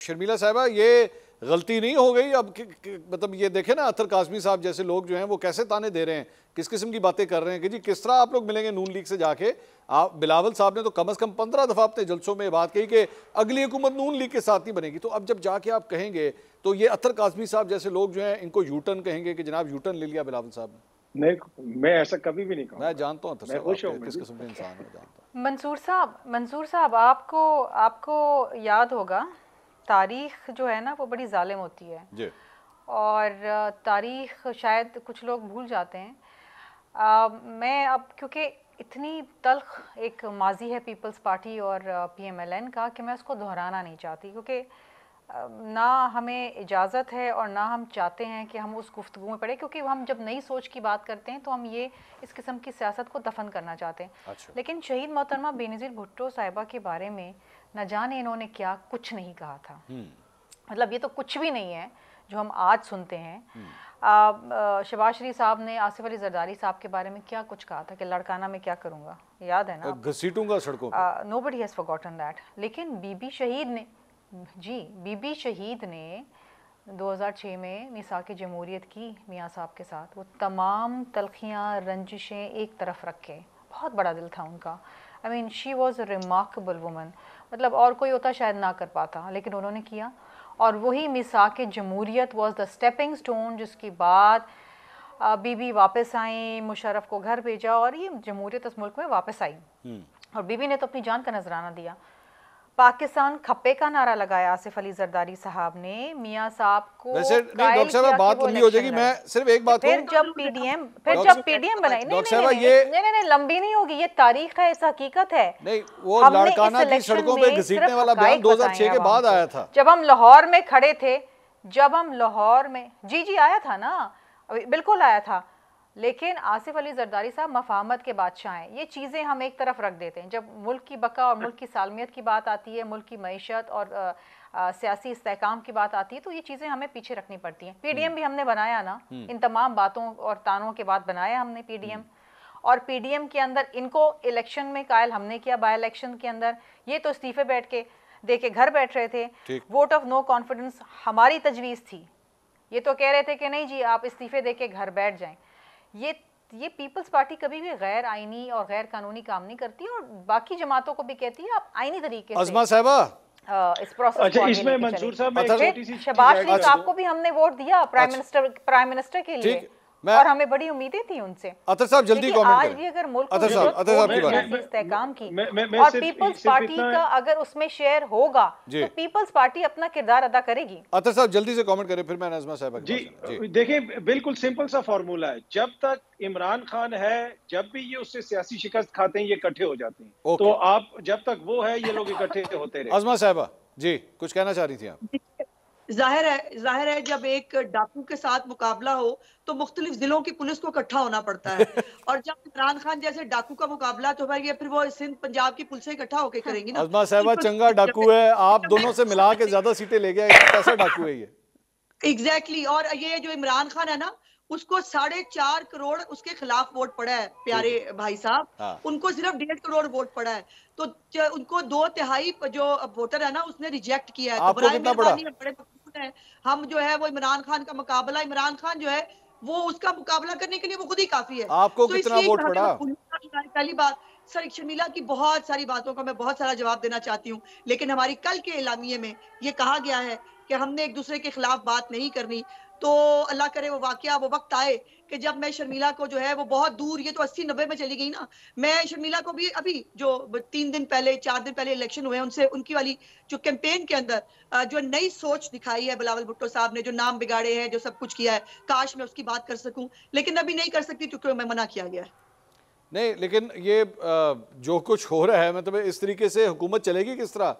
शर्मिला साहिबा, ये गलती नहीं हो गई अब मतलब ये देखें ना, अतर काज़मी साहब जैसे लोग जो हैं वो कैसे ताने दे रहे हैं, किस किस्म की बातें कर रहे हैं कि जी किस तरह आप लोग मिलेंगे नून लीग से जाके। आप बिलावल साहब ने तो कम से कम 15 दफ़ा अपने जलसों में बात कही कि अगली हुकूमत नून लीग के साथ ही बनेगी। तो अब जब जाके आप कहेंगे तो ये अतर काज़मी साहब जैसे लोग जो हैं इनको यूटर्न कहेंगे कि जनाब यूटर्न ले लिया बिलावल साहब ने। मैं ऐसा कभी भी नहीं कहूँगा। मैं जानता हूँ मैं खुश हूँ किस किस्म के इंसान हो, जानता हूँ। मंसूर साहब आपको याद होगा, तारीख जो है ना वो बड़ी जालिम होती है जी। और तारीख शायद कुछ लोग भूल जाते हैं। मैं अब क्योंकि इतनी तल्ख एक माजी है पीपल्स पार्टी और PMLN का कि मैं उसको दोहराना नहीं चाहती, क्योंकि ना हमें इजाज़त है और ना हम चाहते हैं कि हम उस गुफ्तगू में पड़े, क्योंकि हम जब नई सोच की बात करते हैं तो हम ये इस किस्म की सियासत को दफन करना चाहते हैं। अच्छा। लेकिन शहीद मोहतरमा बेनज़ीर भुट्टो साहिबा के बारे में न जाने इन्होंने क्या कुछ नहीं कहा था। मतलब ये तो कुछ भी नहीं है जो हम आज सुनते हैं। शहबाज शरीफ साहब ने आसिफ अली जरदारी साहब के बारे में क्या कुछ कहा था कि लड़काना में क्या करूँगा, याद है ना? घसीटूंगा सड़कों पे। Nobody has forgotten that. लेकिन बीबी शहीद ने 2006 में मिसाक जमहूरियत की मियाँ साहब के साथ। वो तमाम तलखियाँ रंजिशें एक तरफ रख के, बहुत बड़ा दिल था उनका। I mean she was a remarkable woman. मतलब और कोई होता शायद ना कर पाता, लेकिन उन्होंने किया। और वही मिसाक जमहूरियत वॉज द स्टेपिंग स्टोन, जिसके बाद बीबी वापस आई, मुशर्रफ को घर भेजा और ये जमहूरियत इस मुल्क में वापस आई। और बीबी ने तो अपनी जान का नजराना दिया। पाकिस्तान खप्पे का नारा लगाया आसिफ अली जरदारी साहब ने मियाँ साहब को। वैसे नहीं डॉक्टर साहब, बात लंबी हो जाएगी, मैं सिर्फ एक बात फिर जब पीडीएम बनाई, नहीं लंबी नहीं होगी, ये तारीख है, इस हकीकत है। नहीं, वो लाड़काना की सड़कों पे घसीटने वाला बयान 2006 के बाद आया था, जब हम लाहौर में खड़े थे, जब हम लाहौर में जी आया था ना, बिल्कुल आया था। लेकिन आसिफ अली जरदारी साहब मफाहमत के बादशाह हैं। ये चीज़ें हम एक तरफ रख देते हैं। जब मुल्क की बका और मुल्क की सालमियत की बात आती है, मुल्क की मईशत और सियासी इस्तेहकाम की बात आती है, तो ये चीज़ें हमें पीछे रखनी पड़ती हैं। PDM भी हमने बनाया ना, इन तमाम बातों और तानों के बाद बनाया हमने PDM। और PDM के अंदर इनको इलेक्शन में कायल हमने किया, बाई इलेक्शन के अंदर। ये तो इस्तीफे बैठ के दे के घर बैठ रहे थे। वोट ऑफ नो कॉन्फिडेंस हमारी तजवीज़ थी। ये तो कह रहे थे कि नहीं जी आप इस्तीफे दे के घर बैठ जाएं। ये पीपल्स पार्टी कभी भी गैर आईनी और गैर कानूनी काम नहीं करती, और बाकी जमातों को भी कहती है आप आईनी तरीके से अज़मा साहिबा इस प्रोसेस को इसमें मंसूर साहब शहबाज शरीफ साहब को भी हमने वोट दिया प्राइम मिनिस्टर के लिए, और हमें बड़ी उम्मीदें थी उनसे। अतर साहब जल्दी कमेंट करें। आज भी अगर मुल्क को इस्तेहकाम की और पीपल्स पार्टी का अगर उसमें शेयर होगा तो पीपल्स पार्टी अपना किरदार अदा करेगी। अतर साहब जल्दी से कमेंट करें, फिर मैं अज़मा साहिबा जी देखिए, बिल्कुल सिंपल सा फॉर्मूला है। जब तक इमरान खान है, जब भी ये उससे सियासी शिकस्त खाते हैं, ये इकट्ठे हो जाते हैं। तो आप जब तक वो है, ये लोग इकट्ठे होते रहे। अज़मा साहिबा जी कुछ कहना चाह रही थी आप? जाहिर है जब एक डाकू के साथ मुकाबला हो तो मुख्तलिफ जिलों की पुलिस को इकट्ठा होना पड़ता है। और जब इमरान खान जैसे डाकू का मुकाबला, तो फिर वो सिंध पंजाब की पुलिस इकट्ठा होकर करेंगी ना। अज़मा साहिबा चंगा डाकू है, आप दोनों से मिला के ज्यादा सीटें ले गया, कैसा डाकू है ये? एग्जैक्टली। और ये जो इमरान खान है ना, उसको 4.5 करोड़ उसके खिलाफ वोट पड़ा है प्यारे भाई साहब। उनको सिर्फ 1.5 करोड़ वोट पड़ा है, तो उनको 2/3 जो वोटर है ना उसने रिजेक्ट किया है। आपको कितना पड़ा? है हम जो है वो इमरान खान का मुकाबला, इमरान खान जो है वो उसका मुकाबला करने के लिए वो खुद ही काफी है। आपको कितना वोट पड़ा? पहली बात सर, शर्मिला की बहुत सारी बातों का मैं बहुत सारा जवाब देना चाहती हूँ, लेकिन हमारी कल के एलामिये में ये कहा गया है कि हमने एक दूसरे के खिलाफ बात नहीं करनी। तो अल्लाह करे वो वाकया वो वक्त आए कि जब मैं शर्मिला को जो है वो बहुत दूर, ये तो 80-90 में चली गई ना, मैं शर्मिला को भी अभी जो 4 दिन पहले इलेक्शन हुए उनसे उनकी वाली जो कैंपेन के अंदर जो नई सोच दिखाई है बिलावल भुट्टो साहब ने, जो नाम बिगाड़े हैं, जो सब कुछ किया है, काश मैं उसकी बात कर सकूं, लेकिन अभी नहीं कर सकती क्योंकि मैं मना किया गया। नहीं, लेकिन ये जो कुछ हो रहा है, मतलब इस तरीके से हुकूमत चलेगी किस तरह?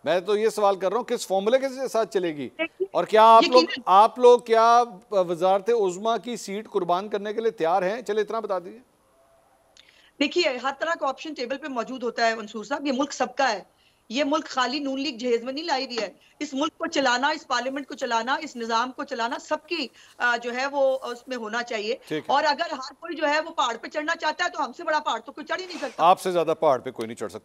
मैं तो ये सवाल कर रहा हूँ किस फॉर्मूले के साथ चलेगी, और क्या आप लोग क्या वजारत उज़्मा की सीट कुर्बान करने के लिए तैयार हैं? चले इतना बता दीजिए। देखिए, हर तरह का ऑप्शन टेबल पे मौजूद होता है मंसूर साहब। ये मुल्क सबका है, ये मुल्क खाली नून लीग जहेज में नहीं लाई हुई है। इस मुल्क को चलाना, इस पार्लियामेंट को चलाना, इस निजाम को चलाना सबकी जो है वो उसमें होना चाहिए। और अगर हर कोई जो है वो पहाड़ पे चढ़ना चाहता है तो हमसे बड़ा पहाड़ तो कोई चढ़ ही नहीं सकता। आपसे ज्यादा पहाड़ पे कोई नहीं चढ़ सकता।